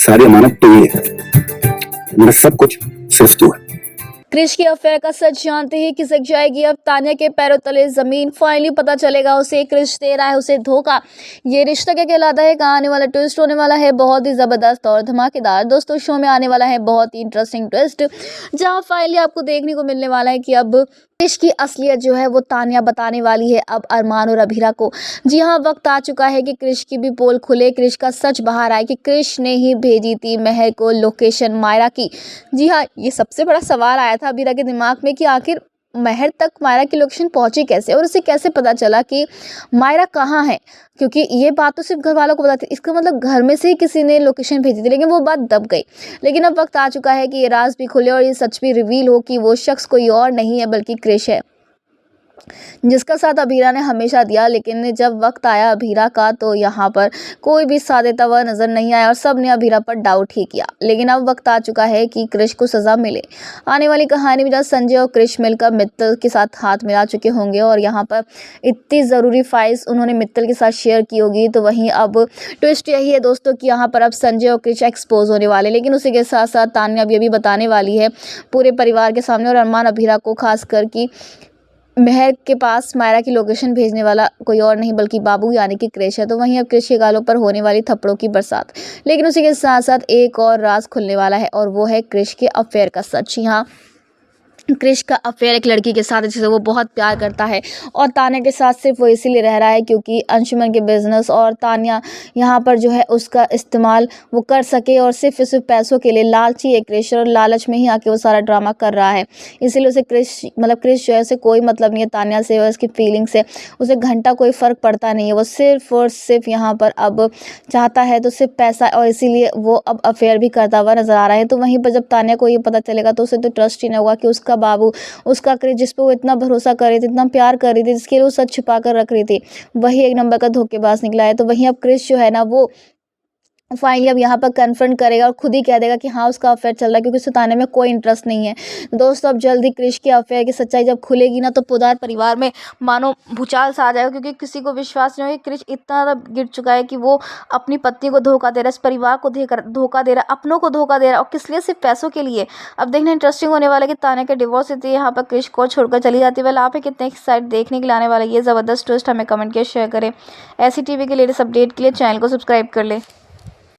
सारी अमानत तो ये है, मेरा सब कुछ सिर्फ तू है। क्रिश के अफेयर का सच जानते ही खिसक जाएगी अब तान्या के पैरों तले जमीन। फाइनली पता चलेगा उसे क्रिश दे रहा है उसे धोखा। ये रिश्ता क्या कहलाता है का आने वाला ट्विस्ट होने वाला है बहुत ही जबरदस्त और धमाकेदार। दोस्तों शो में आने वाला है बहुत ही इंटरेस्टिंग ट्विस्ट, जहां फाइनली आपको देखने को मिलने वाला है कि अब क्रिश की असलियत जो है वो तान्या बताने वाली है अब अरमान और अभीरा को। जी हाँ, वक्त आ चुका है कि क्रिश की भी पोल खुले, क्रिश का सच बाहर आए कि क्रिश ने ही भेजी थी महर को लोकेशन मायरा की। जी हाँ, ये सबसे बड़ा सवाल आया था अभीरा के दिमाग में कि आखिर महर तक मायरा की लोकेशन पहुंची कैसे और उसे कैसे पता चला कि मायरा कहाँ है, क्योंकि ये बात तो सिर्फ घर वालों को पता थी। इसका मतलब घर में से ही किसी ने लोकेशन भेजी थी, लेकिन वो बात दब गई। लेकिन अब वक्त आ चुका है कि ये राज भी खुले और ये सच भी रिवील हो कि वो शख्स कोई और नहीं है बल्कि क्रिश है, जिसका साथ अभीरा ने हमेशा दिया। लेकिन जब वक्त आया अभीरा का तो यहाँ पर कोई भी साथ देता हुआ नजर नहीं आया और सब ने अभीरा पर डाउट ही किया। लेकिन अब वक्त आ चुका है कि क्रिश को सजा मिले। आने वाली कहानी में जब संजय और क्रिश मिलकर मित्तल के साथ हाथ मिला चुके होंगे और यहाँ पर इतनी ज़रूरी फाइल्स उन्होंने मित्तल के साथ शेयर की होगी, तो वहीं अब ट्विस्ट यही है दोस्तों कि यहाँ पर अब संजय और क्रिश एक्सपोज होने वाले। लेकिन उसी के साथ साथ तान्या भी अभी बताने वाली है पूरे परिवार के सामने और अरमान अभीरा को खास कर कि महर के पास मायरा की लोकेशन भेजने वाला कोई और नहीं बल्कि बाबू यानी कि क्रिश है। तो वहीं अब क्रिश के गालों पर होने वाली थप्पड़ों की बरसात। लेकिन उसी के साथ साथ एक और राज खुलने वाला है और वो है क्रिश के अफेयर का सच। यहाँ क्रिश का अफेयर एक लड़की के साथ है जिसे वो बहुत प्यार करता है और तान्या के साथ सिर्फ वो इसीलिए रह रहा है क्योंकि अंशुमन के बिजनेस और तान्या यहाँ पर जो है उसका इस्तेमाल वो कर सके और सिर्फ पैसों के लिए लालची है क्रिश और लालच में ही आके वो सारा ड्रामा कर रहा है। इसीलिए उसे क्रिश जो है उसे कोई मतलब नहीं है तान्या से और उसकी फीलिंग से, उसे घंटा कोई फ़र्क पड़ता नहीं है। वो सिर्फ और सिर्फ यहाँ पर अब चाहता है तो सिर्फ पैसा और इसीलिए वो अब अफेयर भी करता हुआ नजर आ रहा है। तो वहीं पर जब तान्या को ये पता चलेगा तो उसे तो ट्रस्ट ही नहीं होगा कि उसका बाबू, उसका क्रिश जिस पे वो इतना भरोसा कर रही थी, इतना प्यार कर रही थी, जिसके लिए वो सच छुपा कर रख रही थी, वही एक नंबर का धोखेबाज निकला है। तो वहीं अब क्रिश जो है ना वो फाइनली अब यहाँ पर कन्फ्रंट करेगा और खुद ही कह देगा कि हाँ उसका अफेयर चल रहा है क्योंकि उसे ताने में कोई इंटरेस्ट नहीं है। दोस्तों अब जल्दी क्रिश के अफेयर की सच्चाई जब खुलेगी ना तो पुदार परिवार में मानो भूचाल सा आ जाएगा, क्योंकि किसी को विश्वास नहीं होगा कि क्रिश इतना ज़्यादा गिर चुका है कि वो अपनी पत्नी को धोखा दे रहा है, इस परिवार को धोखा दे रहा है, अपनों को धोखा दे रहा है और किस लिए, सिर्फ पैसों के लिए। अब देखना इंटरेस्टिंग होने वाला है कि तान्या के डिवोर्स से यहाँ पर क्रिश को छोड़कर चली जाती है। आप कितने एक्साइट देखने के लिए आने वाला ये ज़बरदस्त ट्विस्ट हमें कमेंट किया शेयर करें। ऐसी टीवी के लेटेस्ट अपडेट के लिए चैनल को सब्सक्राइब कर ले।